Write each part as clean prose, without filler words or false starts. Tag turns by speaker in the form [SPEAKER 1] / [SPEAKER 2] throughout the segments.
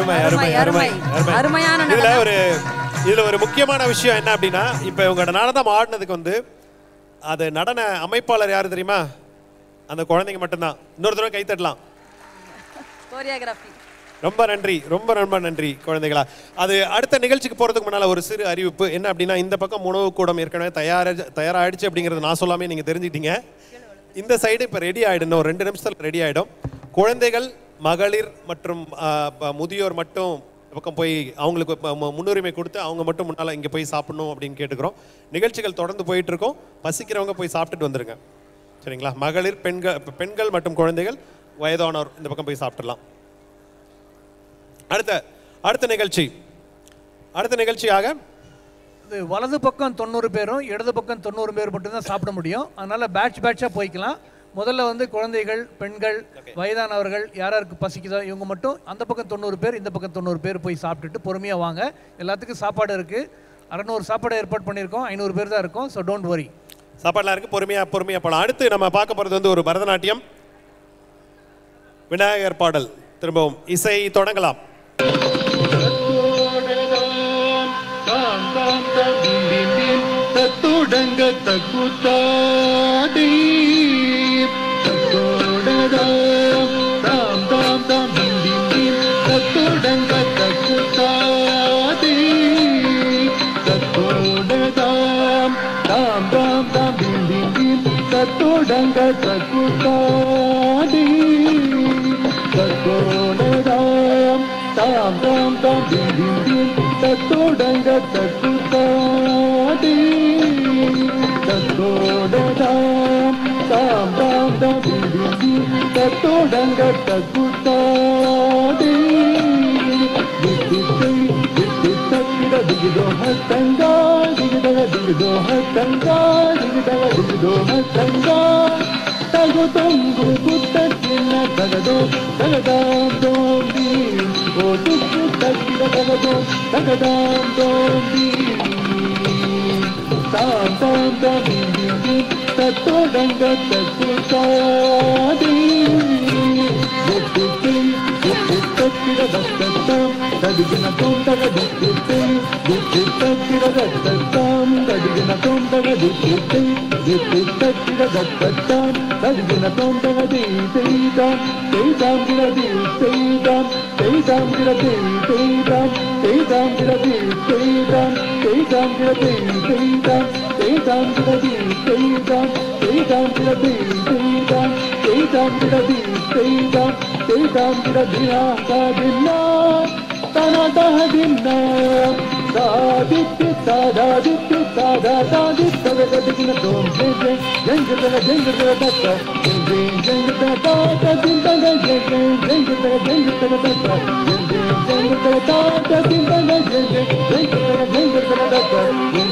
[SPEAKER 1] அருமை அருமை அருமை
[SPEAKER 2] அருமையான
[SPEAKER 1] இதுல ஒரு முக்கியமான விஷயம் என்ன அப்படின்னா, இப்ப இவங்க நடனம் ஆடினதுக்கு வந்து அது நடன அமைப்பாளர் யாரு தெரியுமா? அந்த குழந்தைங்க மட்டும்தான். இன்னொரு தடவை கை தட்டலாம்.
[SPEAKER 2] கோரியோகிராஃபி.
[SPEAKER 1] ரொம்ப நன்றி, ரொம்ப ரொம்ப நன்றி குழந்தைகளா. அது அடுத்த நிகழ்ச்சிக்கு போறதுக்கு முன்னால ஒரு சிறு அறிவிப்பு என்ன அப்படின்னா, இந்த பக்கம் உணவு கூடம் ஏற்கனவே தயாராகிடுச்சு அப்படிங்கிறது நான் சொல்லாமே நீங்க தெரிஞ்சுக்கிட்டீங்க. இந்த சைடு இப்போ ரெடி ஆகிடும், ஒரு 2 நிமிஷத்தில் ரெடி ஆகிடும். குழந்தைகள், மகளிர் மற்றும் முதியோர் மட்டும் பக்கம் போய் அவங்களுக்கு முன்னுரிமை கொடுத்து அவங்க மட்டும் முன்னால் இங்கே போய் சாப்பிடணும் அப்படின்னு கேட்டுக்கிறோம். நிகழ்ச்சிகள் தொடர்ந்து போயிட்டு இருக்கோம். பசிக்கிறவங்க போய் சாப்பிட்டுட்டு வந்துருங்க, சரிங்களா? மகளிர், பெண்கள் மற்றும் குழந்தைகள், வயதானோர் இந்த பக்கம் போய் சாப்பிடலாம். அடுத்த நிகழ்ச்சியாக
[SPEAKER 3] வலது பக்கம் 90 பேரும் இடது பக்கம் 90 பேர் மட்டும்தான் சாப்பிட முடியும். அதனால பேட்சாக போய்க்கலாம். முதல்ல வந்து குழந்தைகள், பெண்கள், வயதானவர்கள், யாருக்கு பசிக்குதோ இவங்க மட்டும் அந்த பக்கம் 90 பேர், இந்த பக்கம் 90 பேர் போய் சாப்பிட்டுட்டு பொறுமையாக வாங்க. எல்லாத்துக்கும் சாப்பாடு இருக்குது. 600 சாப்பாடு ஏற்பாடு பண்ணியிருக்கோம். 500 பேர் தான் இருக்கும். So don't worry.
[SPEAKER 1] சாப்பாடுலாம் இருக்குது. பொறுமையாக போகலாம். அடுத்து நம்ம பார்க்க போகிறது வந்து ஒரு பரதநாட்டியம் விநாயகர் பாடல். திரும்பவும் இசை தொடங்கலாம்.
[SPEAKER 4] தத்துடங்க தக்குத்தாடி தத்தோடதாம் தாம் தாம் தாம் திண்டி தத்துடங்க தக்குத்தாடி தத்தோடதாம் தாம் தாம் தாம் திண்டி தத்துடங்க தக்குத்தாடி தத்தோடதாம் தாம் தாம் தாம் திண்டி தத்தோடங்க தக்குத்தாடி தத்தோடதாம் தாம் தாம் தாம் திண்டி தத்தோடங்க தக்குத்தாடி தித்தித்தை தித்தித்தக்கிட திகிதோஹத்தங்கா திகிதக திகிதோஹத்தங்கா திகிதக திகிதோஹத்தங்கா தகு தொங்கு குத்தக்கின தகதோ தகதாம் தோம்பி ஓ துக்கு தக்கிட தகதோ தகதாம் தோம்பி தாம் தாம் தாம் திண்டி தத்தோடங்க தக்குத்தாடி தித்தித்தை தித்தித்தக்கிட தத்தத்தாம் தடிகின தோந்தக தித்தித்தை தித்தித்தக்கிட தத்தத்தாம் தடிகின தோந்தக தித்தித்தை தித்தித்தக்கிட தத்தத்தாம் தடிகின தோந்தக செய்தாம் செய்தாம் கிரதி செய்தாம் செய்தாம் கிரதி செய்தாம் செய்தாம் கிரதி செய்தாம் செய்தாம் கிரதி செய்தாம் செய்தாம் கிரதி செய்தாம் செய்தாம் கிரதி செய்தாம் செய்தாம் கிரதி செய்தாம் செய்தாம் கிரதி ஆகாதின்னா தனதஹதின்னா சாதித்து சாதாதித்து சாதாதித்தவகதின தோம் ஜெய ஜெங்கதல ஜெங்கதல தத்த ஜெய ஜெங்கதல தாத திந்தக ஜெய ஜெங்கதல ஜெங்கதல தத்த ஜெய ஜெங்கதல தாத திந்தக ஜெய ஜெங்கதல ஜெங்கதல தத்த ஜெய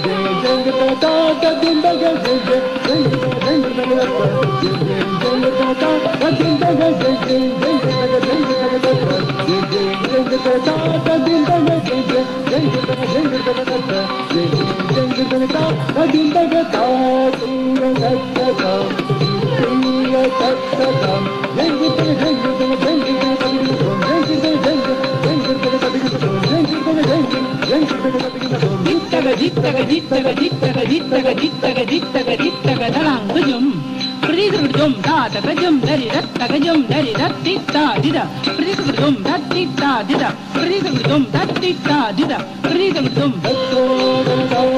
[SPEAKER 4] ஜெங்கதல தாத திந்தக ஜெய ஜெங்கதல ஜெங்கதல தத்த ஜெய ஜெங்கதல தாத திந்தக ஜெய ஜெங்கதல ஜெங்கதல தத்த ஜெய ஜெங்கதல தாத திந்தக ஜெய ஜெங்கதல ஜெங்கதல தத்த ஜெங்கதல அதிந்தக தாதீர தத்ததாம் தீர தத்ததாம் ஜெங்கதல ஜெங்கதல ஜெங்கதல பதிகதோம் ஜெங்கதல ஜெங்கதல பதிகதோம் ஜெங்கதல ஜெங்கதல பதிகதோம்
[SPEAKER 5] தித்தக தித்தக தித்தக தித்தக தித்தக தித்தக தித்தக தித்தக தலாங்குஜம் பிரதிகிருதம் தாதகஜம் தரிதத்தகஜம் தரிதத்தித்தாதித பிரதிகிருதம் தத்தித்தாதித பிரதிகிருதம் தத்தித்தாதித பிரதிகிருதம்
[SPEAKER 4] தத்தோடதாம்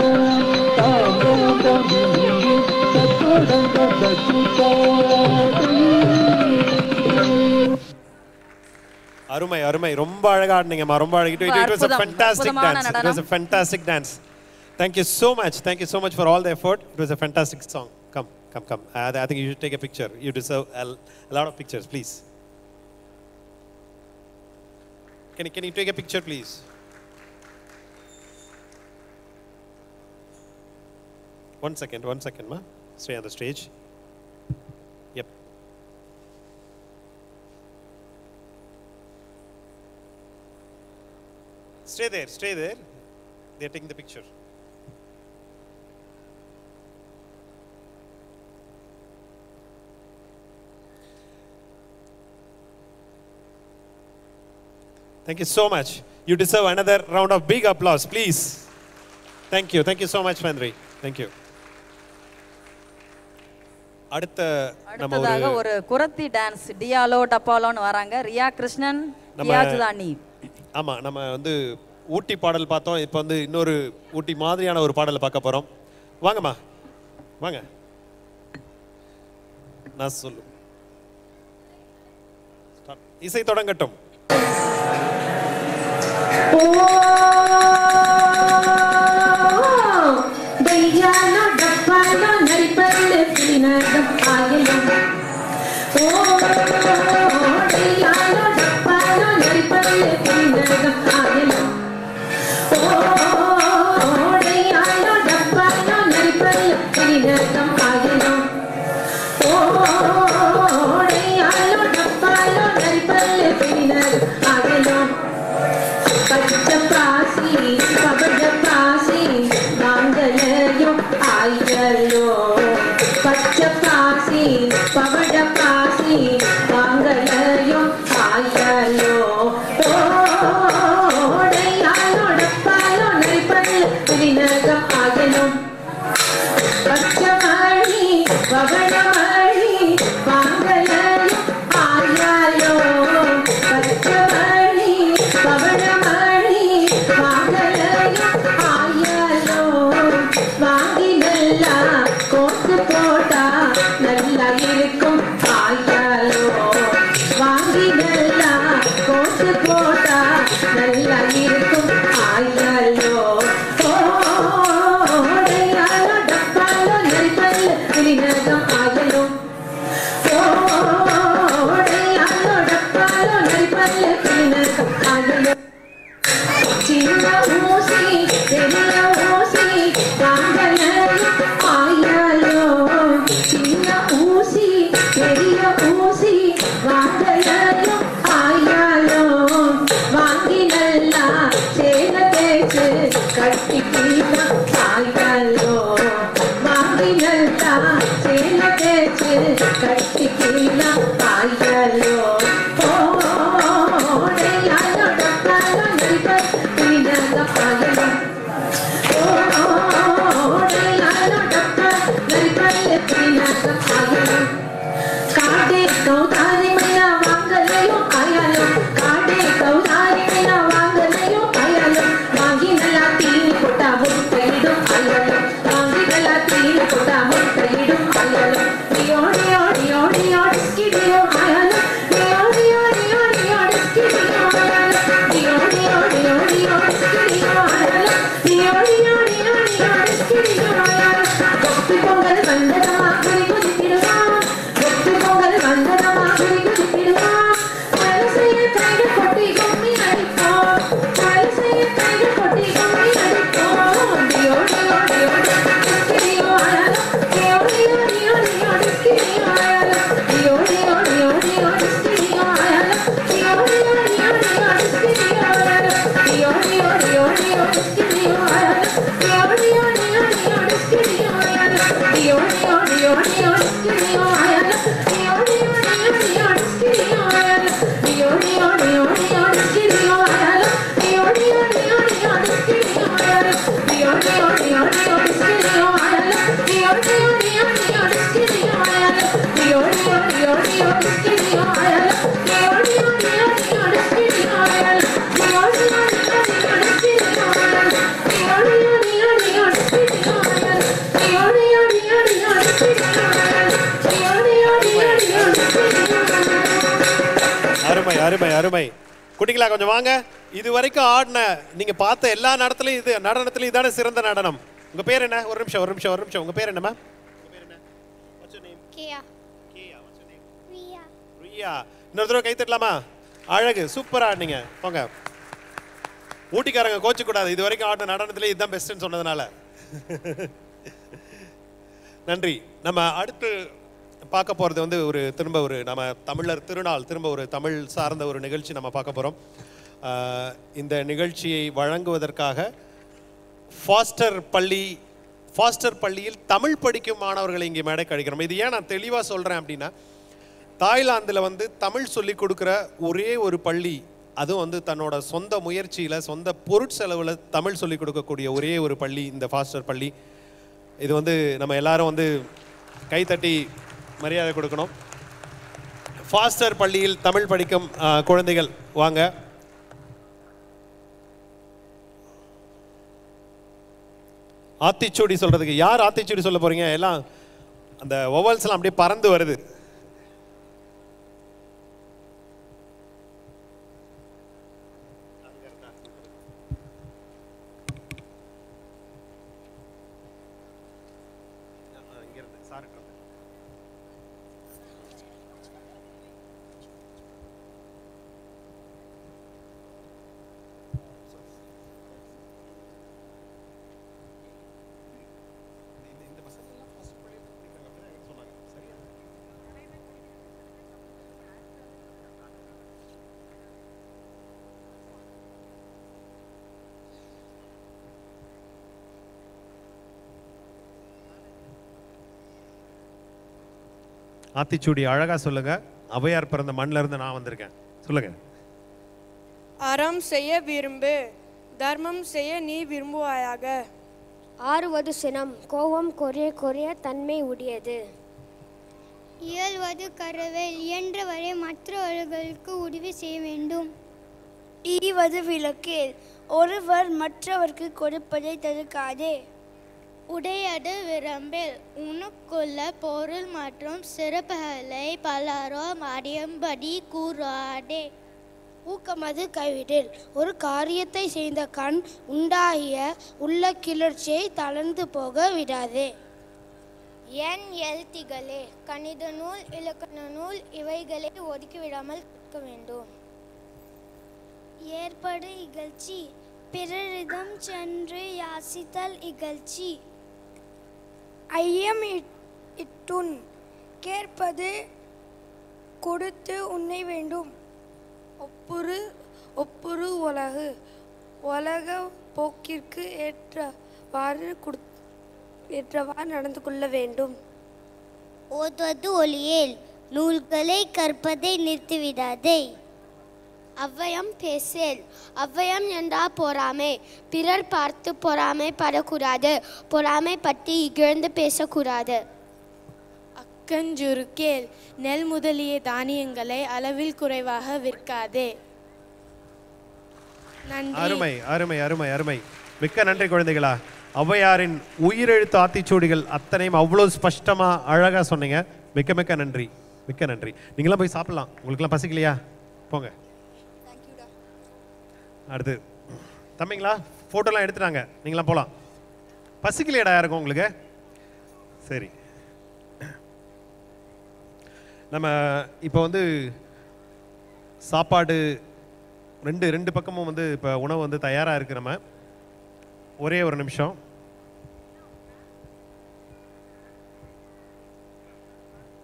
[SPEAKER 4] தாம் தாம் தாம் திண்டி தத்தோடங்க தக்குத்தாடி.
[SPEAKER 1] அருமை அருமை, ரொம்ப அழகா ஆடுனீங்கம்மா, ரொம்ப அழகிட்டு. It was a fantastic dance. It was a fantastic dance. Thank you so much. Thank you so much for all the effort. It was a fantastic song. Come. I think you should take a picture. You deserve a lot of pictures, please. Can you take a picture, please? One second, ma. Stay on the stage. Yep. Stay there. They're taking the picture. Thank you so much. You deserve another round of big applause, please. Thank you so much, Mandri. Thank you.
[SPEAKER 2] அடுத்ததாக ஒரு குரத்தி dance டியாலோ டப்பாலோன்னு வராங்க. ரியா கிருஷ்ணன், ரியாஜ்தானி.
[SPEAKER 1] ஆமா, நம்ம வந்து ஊட்டி பாடல் பார்த்தோம். இப்போ வந்து இன்னொரு ஊட்டி மாதிரியான ஒரு பாடலை பார்க்க போறோம். வாங்கம்மா, வாங்க. நான் சொல்லு. இசை தொடங்கட்டும்.
[SPEAKER 6] Dialo dappalo naripalle pinagam ayalum. Dialo dappalo naripalle pinagam ayalum. Dialo dappalo naripalle pinagam ayalum. Dialo dappalo naripalle pinagam ayalum. Pachapasi, pabadapasi, mangalayum ayalo. Pachapasi, pabadapasi, mangalayum ayalo. Dayalo dappalo naripallu vinagam ayalum. Pachamari, pabadamari, mangalayum ayalo. Pachamari, pabadamari, mangalayum ayalo. வாங்கி நல்லா கோத்து போட்டா நல்லா இருக்கும் ஆயாலோ. வாங்கி நல்லா கோத்து போட்டா நல்லா இருக்கும் ஆயாலோ. ஓடையாலோ டப்பாலோ நரிப்பல்ல வினகம் ஆகலோ. ஓடையாலோ டப்பாலோ நரிப்பல்ல வினகம் ஆகலோ. சின்ன ஊசி பெரிய ஊசி வாங்கலையும் ஆயாலோ. சின்ன ஊசி பெரிய ஊசி வாங்கலையும் ஆயாலோ. வாங்கி நல்லா சேல தேய்ச்சு கட்டிக்கலாம் ஆயாலோ. வாங்கி நல்லா சேல தேய்ச்சு கட்டிக்கலாம் ஆயாலோ. ஓடையாலோ டப்பாலோ நரிப்பல் வினகம் ஆகலும். ஓடையாலோ டப்பால் நரிப்பல் வினகம் ஆகலும். காடே கௌதாரி மையா வாங்கலையும் ஆயாலும். காடே கௌதாரி மையா வாங்கலையும் ஆயாலும். வாங்கி நல்லா தீனி போட்டா முட்டையிடும் ஆயாலும். வாங்கி நல்லா தீனி போட்டா முட்டையிடும் ஆயாலும். ஓடி ஓடி ஓடி ஓடி ஸ்கிடியோ ஆயாலும். ஓடி ஓடி ஓடி ஓடி ஸ்கிடியோ ஆயாலும். ஓடி ஓடி ஓடி ஓடி ஸ்கிடியோ ஆயாலும். ஓடி ஓடி ஓடி ஓடி ஸ்கிடியோ ஆயாலும். கொத்து பொங்கல் வந்ததமா குடி குதித்திடுவான். கொத்து பொங்கல் வந்ததமா குடி குதித்திடுவான். வலசைய கைகள் கொட்டி கும்மி அடிப்போம். வலசைய கைகள் கொட்டி கும்மி அடிப்போம். ஓடி ஓடி ஓடி ஓடி ஸ்கிடியோ ஆயாலும். ஓடி ஓடி ஓடி ஓடி ஸ்கிடியோ ஆயாலும். ஓடி ஓடி ஓடி ஓடி ஸ்கிடியோ ஆயாலும். ஓடி ஓடி ஓடி ஓடி ஸ்கிடியோ ஆயாலும். ஓடி ஓடி ஓடி ஓடி ஸ்கிடியோ ஆயாலும். ஓடி ஓடி ஓடி ஓடி ஸ்கிடியோ ஆயாலும். ஓடி ஓடி ஓடி ஓடி ஸ்கிடியோ ஆயாலும். ஓடி ஓடி ஓடி ஓடி ஸ்கிடியோ ஆயாலும். ஓடி ஓடி ஓடி ஓடி ஸ்கிடியோ ஆயாலும். ஓடி ஓடி ஓடி ஓடி ஸ்கிடியோ ஆயாலும். ஓடி ஓடி ஓடி ஓடி ஸ்கிடியோ ஆயாலும். ஓடி ஓடி ஓடி ஓடி ஸ்கிடியோ ஆயாலும். ஓடி ஓடி ஓடி ஓடி ஸ்கிடியோ ஆயாலும். ஓடி ஓடி ஓடி ஓடி ஸ்கிடியோ ஆயாலும். ஓடி ஓடி ஓடி ஓடி ஸ்கிடியோ ஆயாலும். ஓடி ஓடி ஓடி ஓடி ஸ்கிடியோ ஆயாலும். ஓடி ஓடி ஓடி ஓடி ஸ்கிடியோ ஆயாலும். ஓடி ஓடி ஓடி ஓடி ஸ்கிடியோ ஆயாலும்.
[SPEAKER 1] அருமை அருமை அருமை. குட்டிங்களா கொஞ்சம் வாங்க. இது வரைக்கும் ஆடின நீங்க பார்த்த எல்லா நடனத்திலையும் நடனத்திலையும் இதான சிறந்த நடனம். உங்க பேர் என்ன? ஒரு நிமிஷம் ஒரு நிமிஷம் ஒரு நிமிஷம். உங்க பேர் என்னம்மா? உங்க பேர் என்ன? What's your name?
[SPEAKER 7] Kia.
[SPEAKER 1] Kia. What's your name?
[SPEAKER 7] Ria.
[SPEAKER 1] Riya. இன்னொரு தடவை கை தட்டலாமா? அழகு, சூப்பரா ஆடினீங்க. போங்க. ஊட்டிக்காரங்க கோச்சு கூடாது. இது வரைக்கும் ஆடின நடனத்திலே இதுதான் பெஸ்ட்னு சொன்னதுனால. நன்றி. நம்ம அடுத்து பார்க்க போகிறது வந்து திரும்ப ஒரு நம்ம தமிழர் திருநாள், திரும்ப ஒரு தமிழ் சார்ந்த ஒரு நிகழ்ச்சி நம்ம பார்க்க போகிறோம். இந்த நிகழ்ச்சியை வழங்குவதற்காக ஃபாஸ்டர் பள்ளியில் தமிழ் படிக்கும் மாணவர்களை இங்கே மேடை கழிக்கிறோம். இது ஏன் நான் தெளிவாக சொல்கிறேன் அப்படின்னா, தாய்லாந்தில் தமிழ் சொல்லி கொடுக்குற ஒரே ஒரு பள்ளி, அதுவும் வந்து தன்னோட சொந்த முயற்சியில் சொந்த பொருட்செலவில் தமிழ் சொல்லிக் கொடுக்கக்கூடிய ஒரே ஒரு பள்ளி இந்த ஃபாஸ்டர் பள்ளி. இது வந்து நம்ம எல்லாரும் வந்து கைத்தட்டி மரியாதை கொடுக்கணும். ஃபாஸ்டர் பள்ளியில் தமிழ் படிக்கும் குழந்தைகள் வாங்க. ஆத்திச்சூடி சொல்றதுக்கு யார் ஆத்திச்சூடி சொல்ல போறீங்க? எல்லாம் அந்த வவல்ஸ் எல்லாம் அப்படியே பறந்து வருது. ஆத்திச்சூடி அழகா சொல்லுங்க. ஔவையார் பிறந்த மண்ணில இருந்து நான் வந்திருக்கேன். சொல்லுங்க.
[SPEAKER 7] அறம் செய்ய விரும்பு, தர்மம் செய்ய நீ விரும்புவாயாக.
[SPEAKER 8] ஆறுவது சினம், கோபம் குறைய குறைய தன்மை உடையது.
[SPEAKER 9] இயல்வது கரவேல், இயன்றவரை மற்றவர்களுக்கு உதவி செய்ய வேண்டும்.
[SPEAKER 8] ஈவது விளக்கேல், ஒருவர் மற்றவருக்கு கொடுப்பதை தடுக்காதே.
[SPEAKER 9] உடையது விரும்பில், உனக்குள்ள பொருள் மற்றும் சிறப்புகளை பலரும் அறியும்படி கூறாதே.
[SPEAKER 8] ஊக்கமது கைவிடில், ஒரு காரியத்தை செய்த கண் உண்டாகிய உள்ள கிளர்ச்சியை தளர்ந்து போக விடாதே.
[SPEAKER 9] என் எழுத்திகளே, கணித நூல் இலக்கண நூல் இவைகளை ஒதுக்கிவிடாமல் கற்க வேண்டும்.
[SPEAKER 8] ஏற்படு இகழ்ச்சி, பிறரிடம் சென்று யாசித்தல் இகழ்ச்சி. ஐயம் இட்டுன், கேட்பது கொடுத்து உண்ண வேண்டும். ஒப்புரு உலகு, உலக போக்கிற்கு ஏற்றவாறு நடந்து கொள்ள வேண்டும்.
[SPEAKER 9] ஓதுவது ஒளியேல், நூல்களை கற்பதை நிறுத்திவிடாதே.
[SPEAKER 8] அவ்வையம் பேசேல், அவ்வையம் என்றால் பொறாமை. பிறர் பார்த்து பொறாமை படக்கூடாது, பொறாமை பற்றி இகழ்ந்து பேசக்கூடாது.
[SPEAKER 7] அக்கஞ்சுருக்கேல், நெல் முதலிய தானியங்களை அளவில் குறைவாக விற்காதே.
[SPEAKER 1] அருமை அருமை அருமை அருமை. மிக்க நன்றி குழந்தைகளா. ஔவையாரின் உயிரெழுத்து ஆத்திச்சூடிகள் அத்தனையும் அவ்வளோ ஸ்பஷ்டமா அழகா சொன்னீங்க. மிக்க மிக்க நன்றி, மிக்க நன்றி. நீங்களாம் போய் சாப்பிடலாம். உங்களுக்குலாம் பசிக்கலையா? போங்க. அடுத்து தம்பிங்களா, ஃபோட்டோலாம் எடுத்துட்டாங்க, நீங்களாம் போகலாம். பசிக்கலையடா யாருக்கும் உங்களுக்கு? சரி, நம்ம இப்போ வந்து சாப்பாடு ரெண்டு பக்கமும் வந்து இப்போ உணவு வந்து தயாராக இருக்கு. நம்ம ஒரே ஒரு நிமிஷம்.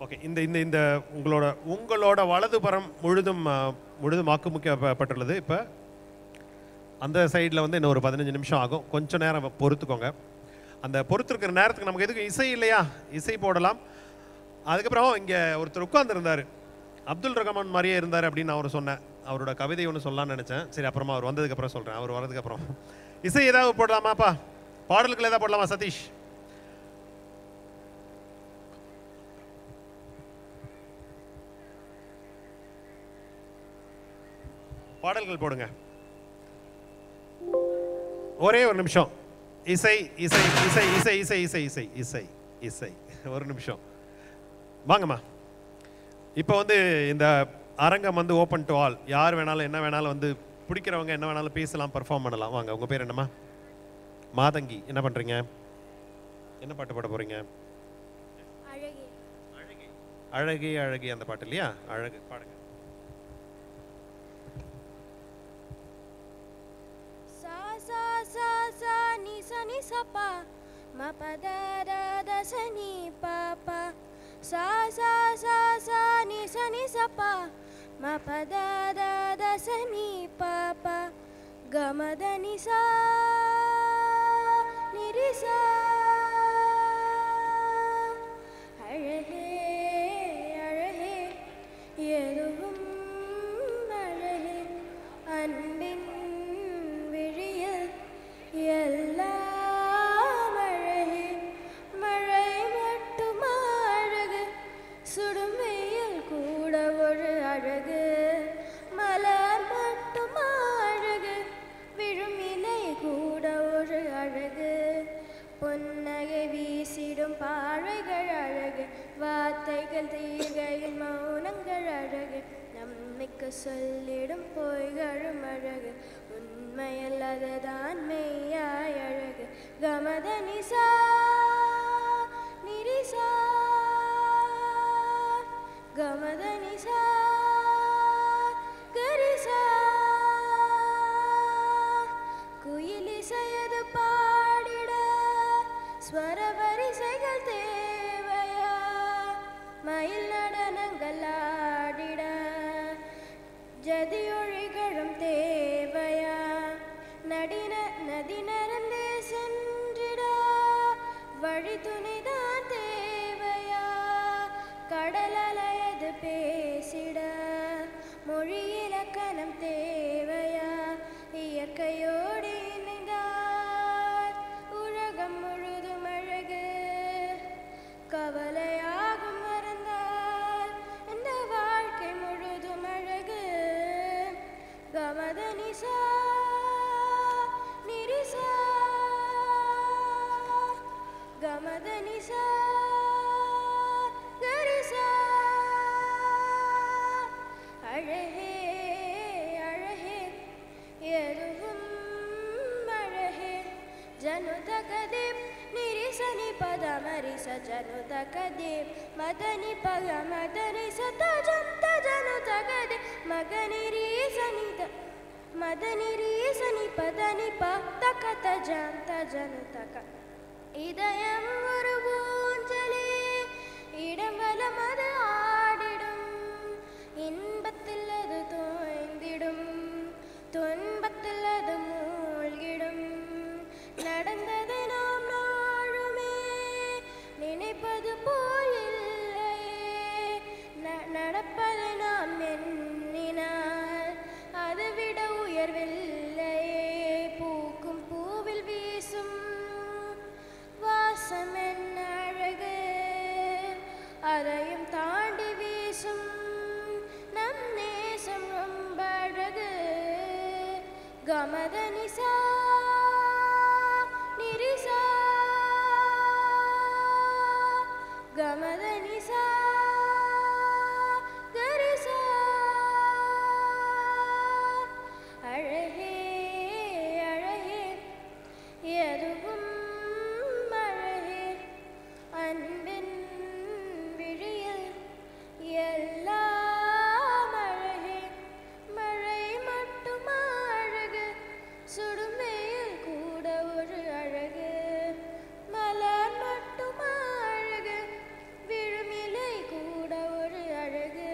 [SPEAKER 1] ஓகே, இந்த இந்த இந்த உங்களோட வலதுபுறம் முழுதும் ஆக்குமுக்கப்பட்டுள்ளது. இப்போ அந்த சைடில் வந்து இன்னும் ஒரு 15 நிமிஷம் ஆகும். கொஞ்சம் நேரம் பொறுத்துக்கோங்க. அந்த பொறுத்துருக்கிற நேரத்துக்கு நமக்கு எதுக்கும் இசை இல்லையா? இசை போடலாம். அதுக்கப்புறம் இங்கே ஒருத்தர் உட்கார்ந்துருந்தார், அப்துல் ரஹ்மான் மாதிரியே இருந்தார் அப்படின்னு அவர் சொன்னேன். அவரோட கவிதை ஒன்று சொல்லலாம்னு நினச்சேன். சரி, அப்புறமா அவர் வந்ததுக்கப்புறம் சொல்கிறேன். அவர் வரதுக்கப்புறம் இசை ஏதாவது போடலாமாப்பா? பாடல்கள் ஏதாவது போடலாமா சதீஷ்? பாடல்கள் போடுங்க. ஒரே ஒரு நிமிஷம். இசை இசை இசை இசை இசை இசை இசை இசை இசை ஒரு நிமிஷம் வாங்கம்மா. இப்போ வந்து இந்த அரங்கம் வந்து ஓப்பன் டு ஆல். யார் வேணாலும் என்ன வேணாலும் வந்து பிடிக்கிறவங்க என்ன வேணாலும் பேசலாம், பர்ஃபார்ம் பண்ணலாம். வாங்க. உங்கள் பேர் என்னம்மா? மாதங்கி. என்ன பண்ணுறீங்க? என்ன பாட்டு பாட போகிறீங்க? அழகே அழகே அந்த பாட்டு இல்லையா? அழகு பாடுங்க.
[SPEAKER 8] Ni sa ni sa pa, ma pa da da da sa ni pa pa. Sa ni sa pa, ma pa da da da sa ni pa pa. Ga ma da ni sa ni ri sa. Azhage azhage, எதுவும் அழகே சொல்லிடும் பொய்களும் அழகு உண்மையல்லதுதான் மெய்யாய் அழகு கமத நிசா நிரிசா கமத நிசா கரிசா குயிலிசையது பாடிட ஸ்வர வரிசைகள் தேவையா மயில் நடனங்கள் ஆடிட ஜதியொழிகளும் தேவையா நதி நடந்தே சென்றிட வழி துணைதான் தேவையா கடல் அலையது பேசிட மொழி இலக்கணம் தேவையா இயற்கையோடு இணைந்தார் உலகம் முழுதும் அழகு கவலையாகும் மறந்தால் இந்த வாழ்க்கை முழுதும் அழகு கமத நிசா நிரிசா கமத நிசா கரிசா அழகே அழகே எதுவும் அழகே ஜனுத கதீப் நிரிசனி பத மரிச ஜனுத கதீப் மதனி பக மதனி சதஜம் தஜனுத கதீப் மகனி ரீசனி மதனி ரீசனி பதனி ப தக தஜம் தஜனுத க இதயம் ஒரு ஊஞ்சலே இடம் வலம் அது ஆடிடும் இன்பத்தில் அது தோய்ந்திடும் துன்பத்தில் அது மூழ்கிடும் நடந்தது நாம் நாளுமே நினைப்பது போல் இல்லையே நடப்பது நாம் எண்ணினால் அதை விட உயர்வில்லையே பூக்கும் பூவில் வீசும் வாசம் என்ன அழகு அதையும் தாண்டி வீசும் நம் நேசம் ரொம்ப அழகு கமத நிசா நிரிசா கமத நிசா கரிசா அழகே அழகே எதுவும் அழகே அன்பின் விழியில் எல்லாம் அழகே மழை மட்டும் அழகு சுடும் வெயில் கூட ஒரு அழகு மலர் மட்டும் அழகு விழுமிலை கூட ஒரு அழகு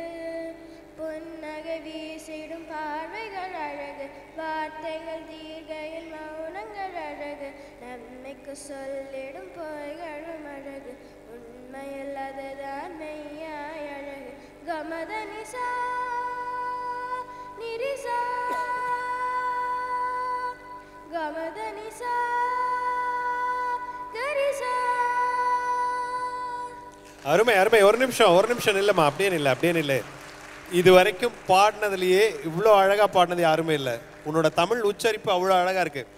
[SPEAKER 8] பொன்னகை வீசிடும் பார்வைகள் அழகு வார்த்தைகள் தீர்க்கையில் மௌனங்கள் அழகு நன்மைக்கு சொல்லிடும் பொய்களும் அழகு உண்மையில் அதுதான் மெய்யாய் அழகு கமத நிசா நிரிசா கமத நிசா கரிசா
[SPEAKER 1] அருமை அருமை. ஒரு நிமிஷம் இல்லைம்மா, அப்படியே இல்லை. இது வரைக்கும் பாடினதுலேயே இவ்வளோ அழகாக பாடினது யாருமே இல்லை. உன்னோட தமிழ் உச்சரிப்பு அவ்வளோ அழகாக இருக்குது.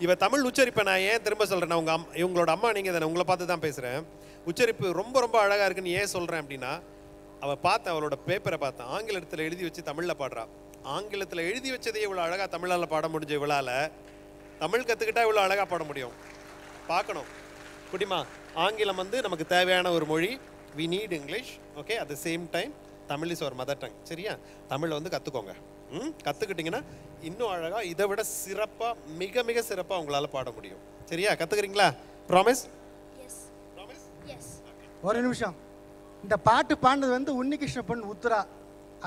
[SPEAKER 1] இவ தமிழ் உச்சரிப்பை நான் ஏன் திரும்ப சொல்கிறேன்னா, இவங்களோட அம்மா நீங்கள் தானே, உங்களை பார்த்து தான் பேசுகிறேன். உச்சரிப்பு ரொம்ப ரொம்ப அழகாக இருக்குன்னு ஏன் சொல்கிறேன் அப்படின்னா, அவளோட பேப்பரை பார்த்தேன், ஆங்கிலத்தில் எழுதி வச்சு தமிழில் பாடுறா. ஆங்கிலத்தில் எழுதி வச்சதே இவ்வளோ அழகாக தமிழால் பாட முடிஞ்ச இவளால் தமிழ் கற்றுக்கிட்டா இவ்வளோ அழகாக பாட முடியும். பார்க்கணும் குட்டிமா, ஆங்கிலம் வந்து நமக்கு தேவையான ஒரு மொழி. We need English, okay. At the same time Tamil is ஒரு மதர் டங், சரியா? தமிழை வந்து கற்றுக்கோங்க. கற்றுக்கிட்டிங்கன்னா இன்னும் அழகாக இதை விட சிறப்பாக, மிக மிக சிறப்பாக உங்களால் பாட முடியும். சரியா? கற்றுக்குறீங்களா? ப்ராமிஸ்?
[SPEAKER 10] ஒரு நிமிஷம். இந்த பாட்டு பாடினது வந்து உன்னிகிருஷ்ண பொன் உத்ரா.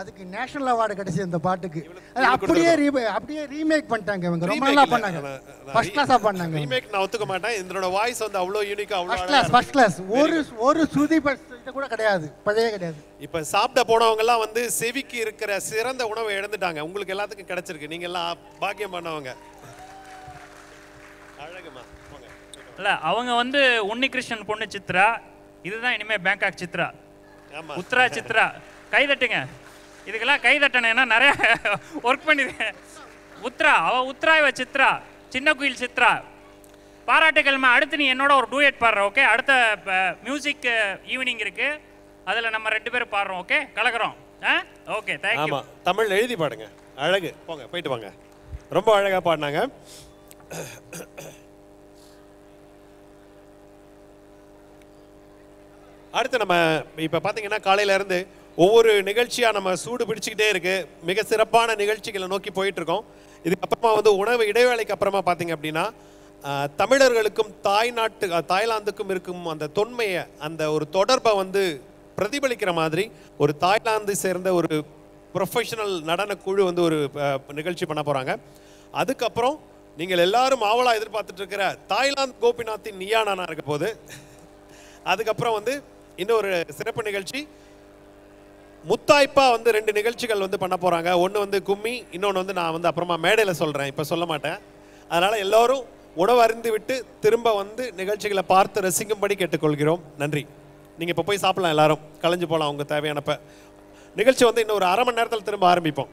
[SPEAKER 10] அதுக்கு நேஷனல் அவார்டு கிடைச்சது இந்த பாட்டுக்கு. அப்படியே ரீமேக் பண்ணிட்டாங்க இவங்க. ரொம்ப நல்லா பண்ணாங்க, ஃபர்ஸ்ட் கிளாஸா பண்ணாங்க.
[SPEAKER 1] ரீமேக் நான் ஒத்துக்க மாட்டேன். இதனோட வாய்ஸ் வந்து அவ்வளோ யூனிக்கா, அவ்வளோ
[SPEAKER 10] ஃபர்ஸ்ட் கிளாஸ். ஒரு சுருதி இது கூட கிடையாது, பழைய கிடையாது.
[SPEAKER 1] இப்போ சாப்பிட போனவங்க எல்லாம் வந்து செவிக்கு இருக்கிற சிறந்த உணவை இழந்துட்டாங்க. உங்களுக்கு எல்லாத்துக்கும் கிடைச்சிருக்கு. நீங்க எல்லாம் பாக்கியம் பண்ணவங்க. அழகுமா
[SPEAKER 11] இல்ல, அவங்க வந்து உன்னிகிருஷ்ணன் பொண்ணு சித்ரா. இதுதான் இனிமே பேங்காக் சித்ரா, உத்ரா சித்ரா. கை தட்டுங்க, இதுக்கெல்லாம் கை தட்டணும்னா நிறைய ஒர்க் பண்ணிருக்கேன். உத்ரா, உத்ரா, இவ சித்ரா, சின்ன குயில் சித்ரா. பாராட்டுக்கள்மா. அடுத்து நீ என்னோட ஒரு டூயட் பாடுற, ஓகே? அடுத்த மியூசிக் ஈவினிங் இருக்கு, அதில் நம்ம 2 பேரும் பாடுறோம், ஓகே? கலக்கிறோம். Okay thank you.
[SPEAKER 1] ஆமா தமிழ் எழுதி பாடுங்க. அழகு. போங்க போயிட்டு வாங்க. ரொம்ப அழகா பாடினாங்க. அடுத்து நம்ம இப்ப பாத்தீங்கன்னா காலையில இருந்து ஒவ்வொரு நிகழ்ச்சியா நம்ம சூடு பிடிச்சுக்கிட்டே இருக்கு. மிக சிறப்பான நிகழ்ச்சிகளை நோக்கி போயிட்டு இருக்கோம். இதுக்கப்புறமா வந்து உணவு இடைவேளைக்கு அப்புறமா பாத்தீங்க அப்படின்னா தமிழர்களுக்கும் தாய்லாந்துக்கும் இருக்கும் அந்த தொன்மையை, அந்த ஒரு தொடர்பை வந்து பிரதிபலிக்கிற மாதிரி ஒரு தாய்லாந்து சேர்ந்த ஒரு ப்ரொஃபஷனல் நடன குழு வந்து ஒரு நிகழ்ச்சி பண்ண போறாங்க. அதுக்கப்புறம் நீங்கள் எல்லாரும் ஆவலா எதிர்பார்த்துட்டு இருக்கிற தாய்லாந்து கோபிநாத்தின் நீயா நானா இருக்க போது. அதுக்கப்புறம் வந்து இன்னொரு சிறப்பு நிகழ்ச்சி முத்தாய்ப்பா வந்து 2 நிகழ்ச்சிகள் வந்து பண்ண போறாங்க. ஒன்று வந்து கும்மி, இன்னொன்று வந்து நான் வந்து அப்புறமா மேடையில் சொல்றேன், இப்போ சொல்ல மாட்டேன். அதனால எல்லாரும் உணவு அருந்து விட்டு திரும்ப வந்து நிகழ்ச்சிகளை பார்த்து ரசிக்கும்படி கேட்டுக்கொள்கிறோம். நன்றி. நீங்க இப்போ போய் சாப்பிடலாம், எல்லாரும் கலைஞ்சு போகலாம் உங்க தேவையானப்ப. நிகழ்ச்சி வந்து இன்னும் ஒரு அரை மணி நேரத்தில் திரும்ப ஆரம்பிப்போம்.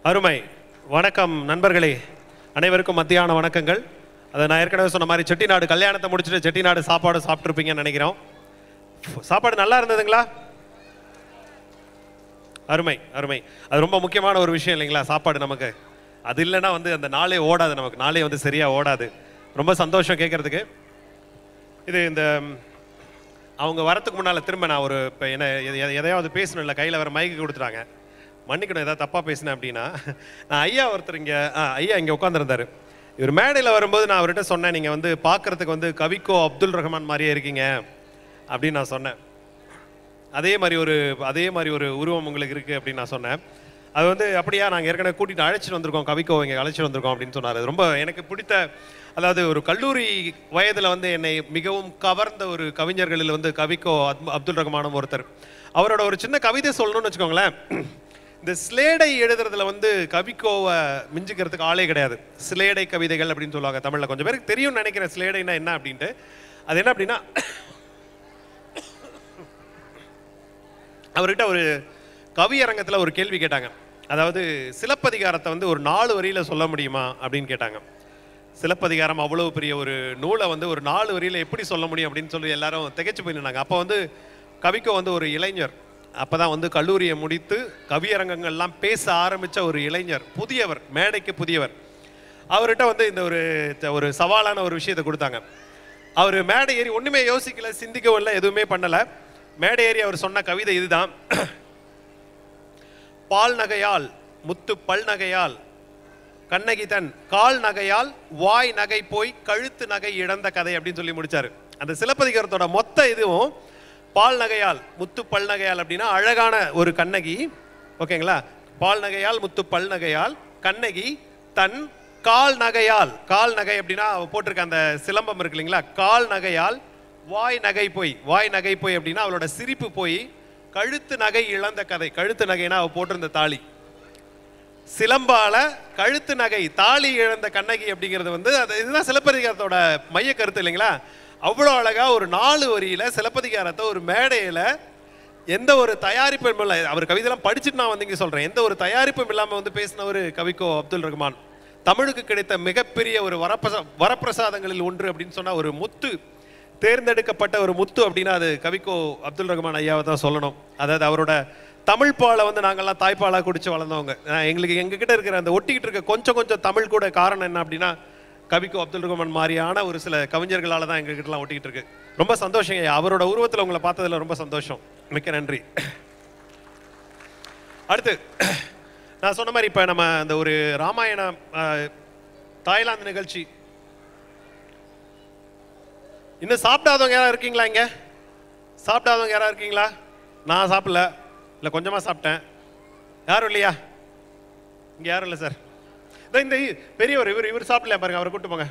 [SPEAKER 1] அருமை. வணக்கம் நண்பர்களே, அனைவருக்கும் மத்தியான வணக்கங்கள். அதை நான் ஏற்கனவே சொன்ன மாதிரி செட்டிநாடு கல்யாணத்தை முடிச்சுட்டு செட்டிநாடு சாப்பாடு சாப்பிட்ருப்பீங்கன்னு நினைக்கிறோம். சாப்பாடு நல்லா இருந்ததுங்களா? அருமை அருமை. அது ரொம்ப முக்கியமான ஒரு விஷயம் இல்லைங்களா, சாப்பாடு நமக்கு. அது இல்லைன்னா வந்து அந்த நாளே ஓடாது, நமக்கு நாளே வந்து சரியாக ஓடாது. ரொம்ப சந்தோஷம் கேட்குறதுக்கு. இது இந்த அவங்க வரத்துக்கு முன்னால் திரும்ப நான் ஒரு இப்போ என்ன எதையாவது பேசணும் இல்லை, கையில் வர மைக்கு கொடுத்துட்டாங்க, மன்னிக்கணும் ஏதாவது தப்பாக பேசினேன் அப்படின்னா. நான் ஐயா ஒருத்தர் இங்கே ஐயா இங்கே உட்காந்துருந்தார். இவர் மேடையில் வரும்போது நான் அவர்கிட்ட சொன்னேன், நீங்கள் வந்து பார்க்குறதுக்கு வந்து கவிக்கோ அப்துல் ரஹ்மான் மாதிரியே இருக்கீங்க அப்படின்னு நான் சொன்னேன். அதே மாதிரி ஒரு உருவம் உங்களுக்கு இருக்குது அப்படின்னு நான் சொன்னேன். அது வந்து அப்படியா, நாங்கள் ஏற்கனவே கூட்டிகிட்டு அழைச்சிட்டு வந்திருக்கோம், கவிக்கோ இங்கே அழைச்சிட்டு வந்திருக்கோம் அப்படின்னு சொன்னார். அது ரொம்ப எனக்கு பிடித்த, அதாவது ஒரு கல்லூரி வயதில் வந்து என்னை மிகவும் கவர்ந்த ஒரு கவிஞர்களில் வந்து கவிக்கோ அப்துல் ரஹ்மானும் ஒருத்தர். அவரோட ஒரு சின்ன கவிதை சொல்லணும்னு வச்சுக்கோங்களேன். இந்த ஸ்லேடை எழுதுறதுல வந்து கவிக்கோவை மிஞ்சிக்கிறதுக்கு ஆளே கிடையாது. ஸ்லேடை கவிதைகள் அப்படின்னு சொல்லுவாங்க தமிழில். கொஞ்சம் பேருக்கு தெரியும்னு நினைக்கிறேன் ஸ்லேடைனா என்ன அப்படின்ட்டு. அது என்ன அப்படின்னா, அவர்கிட்ட ஒரு கவியரங்கத்தில் ஒரு கேள்வி கேட்டாங்க. அதாவது சிலப்பதிகாரத்தை வந்து ஒரு 4 வரியில் சொல்ல முடியுமா அப்படின்னு கேட்டாங்க. சிலப்பதிகாரம் அவ்வளோ பெரிய ஒரு நூலை வந்து ஒரு 4 வரியில் எப்படி சொல்ல முடியும் அப்படின்னு சொல்லி எல்லாரும் திகைச்சு போய் நின்னாங்க. அப்போ வந்து கவிக்கோ வந்து ஒரு இளைஞர், அப்போ தான் வந்து கல்லூரியை முடித்து கவியரங்கங்கள்லாம் பேச ஆரம்பித்த ஒரு இளைஞர், புதியவர், மேடைக்கு புதியவர். அவர்கிட்ட வந்து இந்த ஒரு சவாலான ஒரு விஷயத்தை கொடுத்தாங்க. அவர் மேடை ஏறி ஒன்றுமே யோசிக்கல, சிந்திக்கவும் இல்லை, எதுவுமே பண்ணலை. மேடை ஏறி அவர் சொன்ன கவிதை இதுதான். பால் நகையால் முத்து பல் நகையால் கண்ணகி தன் கால் நகையால் வாய் நகை போய் கழுத்து நகை இழந்த கதை அப்படின்னு சொல்லி முடிச்சாரு. அந்த சிலப்பதிகாரத்தோட மொத்த இதுவும் பால் நகையால் முத்து பல் நகையால் அப்படின்னா அழகான ஒரு கண்ணகி, ஓகேங்களா. பால் நகையால் முத்து பல் நகையால் கண்ணகி தன் கால் நகையால், கால் நகை அப்படின்னா போட்டிருக்க அந்த சிலம்பம் இருக்கு இல்லைங்களா, கால் நகையால் வாய் நகை போய் அப்படின்னா அவளோட சிரிப்பு போய் கழுத்து நகை இழந்த கதை. கழுத்து நகைனா அவ போட்டிருந்த தாலி, சிலம்பால கழுத்து நகை தாலி இழந்த கண்ணகி அப்படிங்கிறது வந்து இதுதான் சிலப்பதிகாரத்தோட மைய கருத்து இல்லைங்களா. அவ்வளோ அழகா ஒரு 4 வரியில சிலப்பதிகாரத்தை ஒரு மேடையில எந்த ஒரு தயாரிப்பும் இல்லை, அவர் கவிதைலாம் படிச்சுட்டு நான் வந்து இங்கே சொல்றேன், எந்த ஒரு தயாரிப்பும் இல்லாமல் வந்து பேசினவர் கவிக்கோ அப்துல் ரஹ்மான். தமிழுக்கு கிடைத்த மிகப்பெரிய ஒரு வரப்பிரசாதங்களில் ஒன்று அப்படின்னு சொன்னா ஒரு முத்து, தேர்ந்தெடுக்கப்பட்ட ஒரு முத்து அப்படின்னா அது கவிக்கோ அப்துல் ரஹ்மான் ஐயாவை தான் சொல்லணும். அதாவது அவரோட தமிழ் பாலை வந்து நாங்கள்லாம் தாய்ப்பாலாக குடிச்சு வளர்ந்தவங்க. எங்களுக்கு எங்ககிட்ட இருக்கிற அந்த ஒட்டிக்கிட்டு இருக்க கொஞ்சம் தமிழ் கூட காரணம் என்ன அப்படின்னா கவிக்கோ அப்துல் ரஹ்மான் மாதிரியான ஒரு சில கவிஞர்களால் தான் எங்ககிட்டலாம் ஒட்டிக்கிட்டு இருக்கு. ரொம்ப சந்தோஷங்க ஐயா, அவரோட உருவத்தில் உங்களை பார்த்ததில் ரொம்ப சந்தோஷம், மிக்க நன்றி. அடுத்து நான் சொன்ன மாதிரி இப்போ நம்ம அந்த ஒரு ராமாயண தாய்லாந்து நிகழ்ச்சி, இன்னும் சாப்பிடாதவங்க யாராவது இருக்கீங்களா? இங்கே சாப்பிடாதவங்க யாராவது இருக்கீங்களா? நான் சாப்பிடல, இல்லை கொஞ்சமாக சாப்பிட்டேன். யாரும் இல்லையா? இங்கே யாரும் இல்லை சார். இந்த பெரியவர் இவர் சாப்பிடலையா பாருங்க, அவரை கூப்பிட்டு போங்க.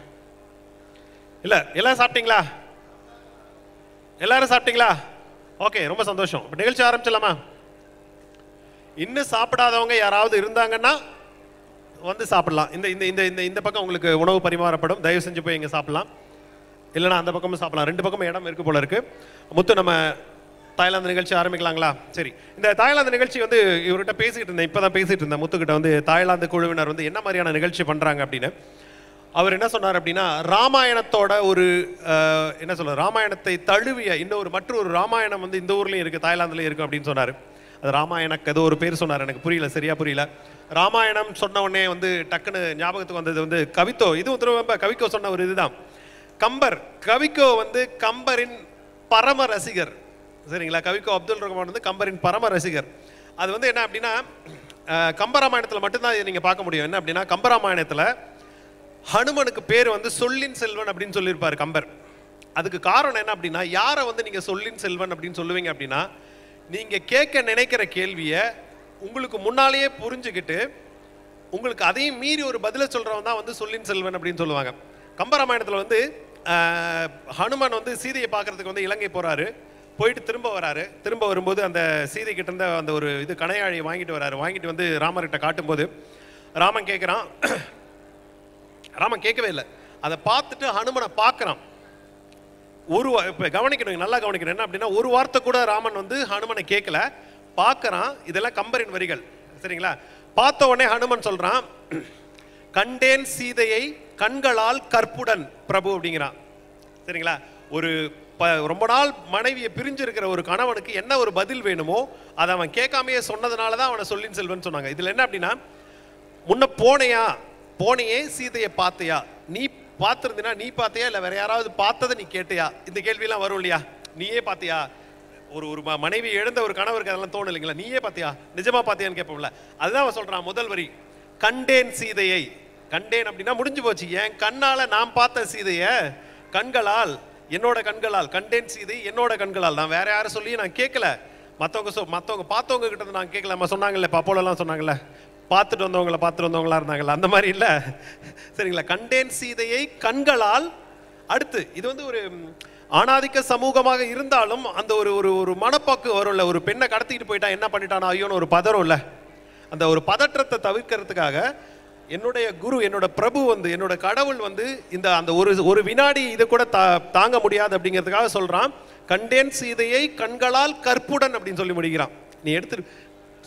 [SPEAKER 1] இல்லை எல்லாரும் சாப்பிட்டீங்களா? எல்லாரும் சாப்பிட்டீங்களா? ஓகே, ரொம்ப சந்தோஷம். இப்போ நிகழ்ச்சி ஆரம்பிச்சிடலாமா? இன்னும் சாப்பிடாதவங்க யாராவது இருந்தாங்கன்னா வந்து சாப்பிடலாம். இந்த இந்த இந்த இந்த பக்கம் உங்களுக்கு உணவு பரிமாறப்படும், தயவு செஞ்சு போய் இங்கே சாப்பிடலாம். இல்லைனா அந்த பக்கமும் சாப்பிடலாம், 2 பக்கமும் இடம் இருக்கு போல இருக்கு. முத்து, நம்ம தாய்லாந்து நிகழ்ச்சி ஆரம்பிக்கலாங்களா? சரி, இந்த தாய்லாந்து நிகழ்ச்சி வந்து இவர்கிட்ட பேசிக்கிட்டு இருந்தேன், இப்போ தான் பேசிகிட்டு இருந்தேன் முத்துக்கிட்ட வந்து தாய்லாந்து குழுவினர் வந்து என்ன மாதிரியான நிகழ்ச்சி பண்ணுறாங்க அப்படின்னு. அவர் என்ன சொன்னார் அப்படின்னா, ராமாயணத்தோட ஒரு என்ன சொல்ற, ராமாயணத்தை தழுவிய மற்றொரு ராமாயணம் வந்து இந்த ஊர்லேயும் இருக்குது, தாய்லாந்துலேயும் இருக்குது அப்படின்னு சொன்னார். அது ராமாயணக்கு ஏதோ ஒரு பேர் சொன்னார், எனக்கு புரியல, சரியா புரியல. ராமாயணம் சொன்ன உடனே வந்து டக்குன்னு ஞாபகத்துக்கு வந்தது வந்து கவிக்கோ, இதுவும் திரும்ப கவிக்கோ சொன்ன ஒரு இதுதான். கம்பர், கவிக்கோ வந்து கம்பரின் பரம ரசிகர், சரிங்களா. கவிக்கோ அப்துல் ரஹ்மான் வந்து கம்பரின் பரம ரசிகர். அது வந்து என்ன அப்படின்னா, கம்பராமாயணத்தில் மட்டும்தான் இதை நீங்கள் பார்க்க முடியும். என்ன அப்படின்னா, கம்பராமாயணத்தில் ஹனுமனுக்கு பேர் வந்து சொல்லின் செல்வன் அப்படின்னு சொல்லியிருப்பார் கம்பர். அதுக்கு காரணம் என்ன அப்படின்னா, யாரை வந்து நீங்கள் சொல்லின் செல்வன் அப்படின்னு சொல்லுவீங்க அப்படின்னா, நீங்கள் கேட்க நினைக்கிற கேள்வியை உங்களுக்கு முன்னாலேயே புரிஞ்சுக்கிட்டு உங்களுக்கு அதையும் மீறி ஒரு பதிலை சொல்கிறவன் தான் வந்து சொல்லின் செல்வன் அப்படின்னு சொல்லுவாங்க. கம்பராமாயணத்தில் வந்து ஹனுமான் வந்து சீதையை பார்க்கறதுக்கு வந்து இலங்கை போகிறாரு, போயிட்டு திரும்ப வராரு. திரும்ப வரும்போது அந்த சீதை கிட்ட இருந்த அந்த ஒரு இது கணையாழியை வாங்கிட்டு வராரு. வாங்கிட்டு வந்து ராமர்கிட்ட காட்டும்போது ராமன் கேட்குறான், ராமன் கேட்கவே இல்லை, அதை பார்த்துட்டு ஹனுமனை பார்க்குறான். இப்போ கவனிக்கணும், நல்லா கவனிக்கணும். என்ன அப்படின்னா, ஒரு வார்த்தை கூட ராமன் வந்து ஹனுமனை கேட்கல, பார்க்குறான். இதெல்லாம் கம்பரின் வரிகள், சரிங்களா. பார்த்த உடனே ஹனுமன் சொல்கிறான், கண்டேன் சீதையை கண்களால் கற்புடன் பிரபு அப்படிங்கிறான், சரிங்களா. ஒரு ரொம்ப நாள் மனைவியை பிரிஞ்சிருக்கிற ஒரு கணவனுக்கு என்ன ஒரு பதில் வேணுமோ அதை அவன் கேட்காமையே சொன்னதுனால தான் அவனை சொல்லின் செல்வன் சொன்னாங்க. இதில் என்ன அப்படின்னா, முன்ன போனையே சீதையை பார்த்தையா, நீ பார்த்துருந்தினா நீ பார்த்தியா இல்லை வேற யாராவது பார்த்ததை நீ கேட்டியா, இந்த கேள்வியெல்லாம் வரும் இல்லையா. நீயே பார்த்தியா, ஒரு மனைவி இழந்த ஒரு கணவருக்கு அதெல்லாம் தோணும் இல்லைங்களா, நீயே பார்த்தியா, நிஜமா பார்த்தியான்னு கேட்போம்ல. அதுதான் அவன் சொல்றான் முதல் வரி, கண்டேன் சீதையை. கண்டேன் அப்படின்னா முடிஞ்சு போச்சு, என் கண்ணால நான் பார்த்த சீதையை, கண்களால், என்னோட கண்களால், கண்டேன் சீதை என்னோட கண்களால், நான் வேற யாரும் சொல்லி நான் கேட்கல, மற்றவங்க பார்த்தவங்க கிட்ட நான் கேட்கல. சொன்னாங்கல்ல அப்போலாம் சொன்னாங்கல்ல, பார்த்துட்டு வந்தவங்களா இருந்தாங்கல்ல, அந்த மாதிரி இல்லை சரிங்களா. கண்டேன் சீதையை கண்களால். அடுத்து இது வந்து ஒரு ஆணாதிக்க சமூகமாக இருந்தாலும் அந்த ஒரு மனப்பாக்கு வரும்ல, ஒரு பெண்ணை கடத்திட்டு போயிட்டா என்ன பண்ணிட்டானா ஐயோன்னு ஒரு பதறும் இல்லை, அந்த ஒரு பதற்றத்தை தவிர்க்கிறதுக்காக என்னுடைய குரு, என்னோட பிரபு வந்து, என்னோட கடவுள் வந்து இந்த அந்த ஒரு வினாடி இதை கூட தாங்க முடியாது அப்படிங்கிறதுக்காக சொல்றான், கண்டேன் சீதையை கண்களால் கற்புடன் அப்படின்னு சொல்லி முடிக்கிறான். நீ எடுத்து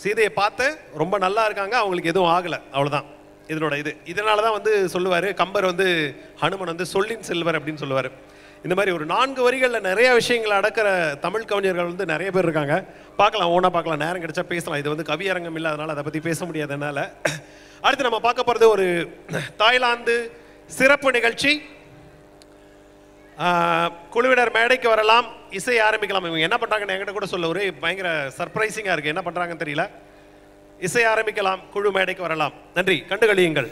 [SPEAKER 1] சீதையை பார்த்த ரொம்ப நல்லா இருக்காங்க, அவங்களுக்கு எதுவும் ஆகலை, அவ்வளோதான் இதனோட இதனால தான் வந்து சொல்லுவார் கம்பர் வந்து ஹனுமன் வந்து சொல்லின் செல்வர் அப்படின்னு சொல்லுவார். இந்த மாதிரி ஒரு 4 வரிகளில் நிறைய விஷயங்களை அடக்கிற தமிழ் கவிஞர்கள் வந்து நிறைய பேர் இருக்காங்க. பார்க்கலாம், ஓனா பார்க்கலாம், நேரம் கிடைச்சா பேசலாம். இது வந்து கவியரங்கம் இல்லை, அதனால் அதை பற்றி பேச முடியாது என்னால். அடுத்து நம்ம பார்க்க போகிறது ஒரு தாய்லாந்து சிறப்பு நிகழ்ச்சி. குழுவினர் மேடைக்கு வரலாம், இசை ஆரம்பிக்கலாம். இவங்க என்ன பண்ணுறாங்கன்னு என்கிட்ட கூட சொல்ல, ஒரு பயங்கர சர்ப்ரைசிங்காக இருக்குது, என்ன பண்ணுறாங்கன்னு தெரியல. இசை ஆரம்பிக்கலாம், குழு மேடைக்கு வரலாம். நன்றி, கண்டுகளியுங்கள்.